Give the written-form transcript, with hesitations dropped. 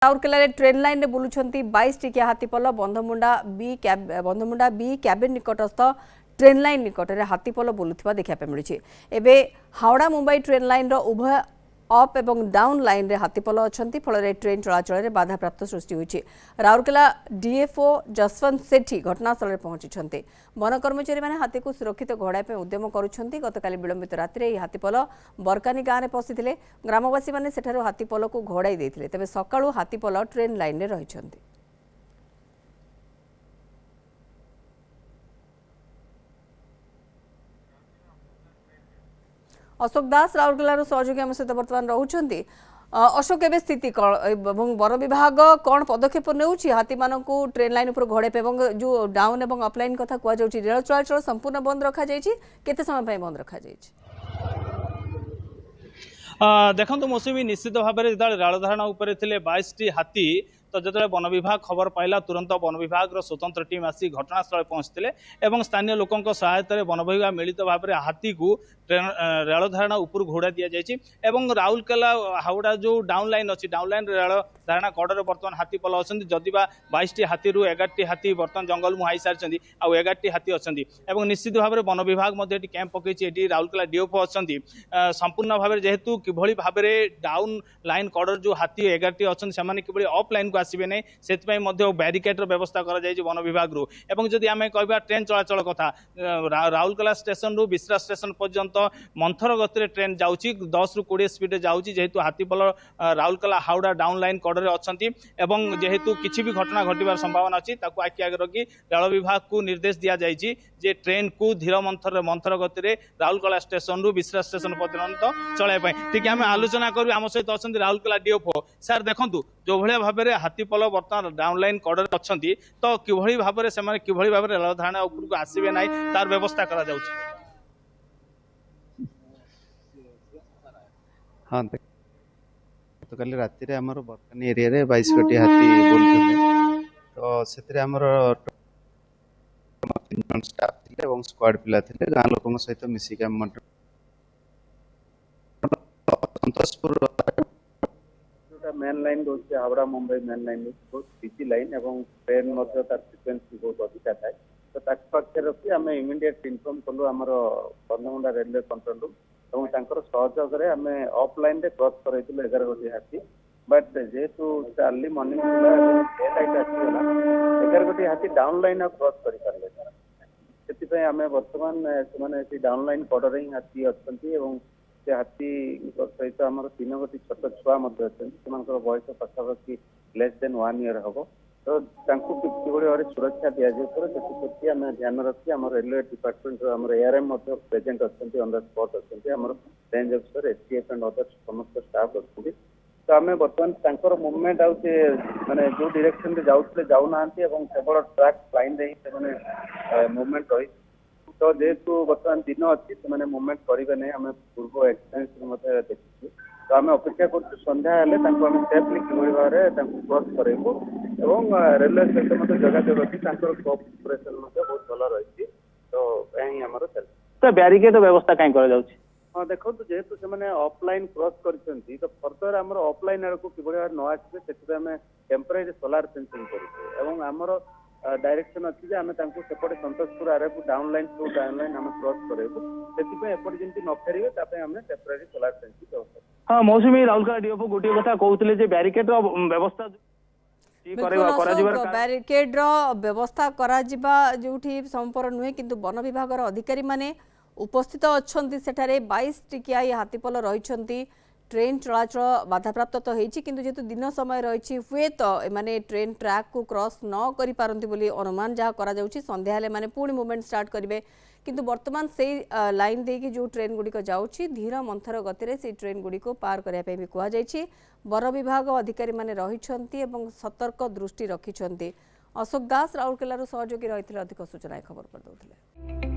Rourkela train line में बुलूंट 22 टिकिया हाथीपल बंधमुंडा B cabin निकटस्थ train line निकट में हाथीपल बुलूवा देखा मिली। एवं हावड़ा मुंबई ट्रेन लाइन उभय अप एवं डाउन लाइन रे हाथीपल अच्छा फल ट्रेन चलाचल में बाधाप्राप्त सृष्टि होती। राउरकेला डीएफओ जसवंत सेठी घटनास्थल में पहुंची वन कर्मचारी मैंने हाथी को सुरक्षित घोड़ाई उद्यम करुँच। गतकाली विलंबित राति हाथीपल बरकानी गाँव में पशिते ग्रामवासी मैंने सेठारु हाथीपल को घोड़ाई देते तेज सकाळु हाथीपल ट्रेन लाइन में रही। अशोक दास राउरकेला सहयोगी आम सहित बर्तमान रोचंती। अशोक एवं स्थिति कौन वन विभाग कौन पदक्षेप नेउछि हाथी मानक ट्रेन लाइन उपर घोड़े जो डाउन और अपलाइन कथा कहु रेल चलाचल संपूर्ण बंद रखा केते समय बंद रखा देखो मौसुमी निश्चित भाव में जो रेल धारणा उपर 22 टी हाथी तो जो वन विभाग खबर पाइला तुरंत वन विभाग स्वतंत्र टीम आसी घटनास्थल पहुंचते और स्थानीय लोकों सहायतार वन विभाग मिलित भाव में हाथी को रेल धारणा उपर घोड़ा दि जाए। राउरकेला हावड़ा जो डाउन लाइन अच्छी डाउन लाइन रेल धारणा कड़े बर्तमान हाथी पल अच्छा जदिबा 22 टी हाथी 11 टी हाथी बर्तमान जंगल मुहाई सारी आउ 11 टी हाथी अच्छा निश्चित भाव में वन विभाग कैंप पकई राउरकेला डीएफओ अच्छा संपूर्ण भाव में जेहेतु किभली भाव में डाउन लाइन कड़र जो हाथी 11 टी अच्छा से किभली अप लाइन को आसबे नहीं से बैरिकेड व्यवस्था कर वन विभाग रु जदि आम कह ट्रेन चलाचल कथा राउरकेला स्टेशन रु बिश्रा स्टेशन पर्यंत मंथर गति ट्रेन जाऊँगी 10 ରୁ 20 स्पीड जाऊँगी जेहेतु हाथीपल राउरकेला हावड़ा डाउन लाइन कड़े अच्छा जेहेतु किसी भी घटना घटवार संभावना अच्छी आखि आगे रखी रेल विभाग को निर्देश दि जाए जे ट्रेन को धीर मंथर गति में राउरकेला स्टेशन रु बिश्रा स्टेशन पर्यंत चलाइबा ठीक आम आलोचना करूँ आम सहित अच्छा राउरकेला डीएफओ सर देखूँ जो भाया भाव में हाथीपल बर्तमान डाउन लाइन कड़े अच्छा तो किभली भाव में से किभली भाव में रेल धारणा उपरको आसबे ना तार व्यवस्था करा जाउछि। हाँ तो कल राति आमर बरकानी एरिया रे 22 टी हाथी बोलते तो से आमर 3 जन स्टाफ थे और स्क्वाड पिला थे गाँ लोकों सहित मिसिक संतोषपुर मेन लाइन रोचे हावड़ा मुंबई मेन लाइन बहुत बिजी लाइन और ट्रेन फ्रिक्वेन्सी बहुत अधिका थाए तो पाखे रखी आम इमिडिएट इनफर्म कलु आमर बंधमुंडा रेलवे कंट्रोल रूम और सहयोग आम अफलाइन क्रॉस कर 11 गोटी हाथी बट जेहेतु अर्ली मॉर्निंग डे लाइट आसीगला 11 गोटी हाथी डाउन लाइन क्रॉस कर पारे आम बर्तमान से डाउन लाइन कड़े ही हाथी अच्छा से हाथी सहित आम 3 गोटी छोट छुआ अच्छा बयस पाखापाखि लेस देन 1 ईयर हम तो किभली भाव सुरक्षा दि जाए आम ध्यान रखी आम रेलवे डिपार्टमेंट आम एआरएम प्रेजेंट अच्छा ऑन द स्पॉट अच्छा आम range officer STF and other समस्त स्टाफ अच्छा तो आम बर्तमान मुवमेंट आउ माने जो डायरेक्शन में जाऊे जाऊना केवल ट्रैक लाइन से मुवमेंट रही तो जेहेतु बर्तमान दिन अच्छी से मुवमेंट करेंगे नहीं आम पूर्व एक्सपीरियंस देखी तो आम अपेक्षा कर संध्या सेफली किभली भाव में क्रॉस करेबू और रेलवे सहित जोगाजोग अच्छी कोऑपरेशन बहुत भल रही तो यही आमर चलती बैरिकेड व्यवस्था कहीं कर हाँ देखो जेहेतु से अफलाइन क्रॉस कर तो फर्दर आम अफलाइन आड़ को किभली भाव न आसबे से टेम्परेरी सोलार फेंसिंग कर आमर डायरेक्शन अच्छी आम सेपटे संतोषपुर आरे down line to down line आम क्रॉस करेबू से जमी न फेरवे आम टेम्परेरी सोलार फेंसिंग व्यवस्था। हाँ मौसुमी राउरकेला डीएफओ गोटे कथा कहते बैरिकेड व्यवस्था बैरिकेड व्यवस्था करा जो संपर नुहे किंतु वन विभाग अधिकारी माने उपस्थित अच्छा सेठारे 22 टिकिया हाथीपल रही ट्रेन चलाचल बाधाप्राप्त तो होती किंतु जेहेतु दिन समय रही हुए तो माने ट्रेन ट्रैक को क्रॉस न करि पारंती बोली अनुमान जहाँ करा जाउछि संध्या हेले माने पुणी मूवमेंट स्टार्ट करेंगे किंतु वर्तमान से लाइन देकी जो ट्रेन गुड़िक जाउछि धीर मंथर गति से ट्रेन गुड़िक पार करने भी कहुई वन विभाग अधिकारी माने रहिछंती एवं सतर्क दृष्टि रखिछंती। अशोक दास राउरकेला सहयोगी रही अधिक सूचना खबर कर दौले।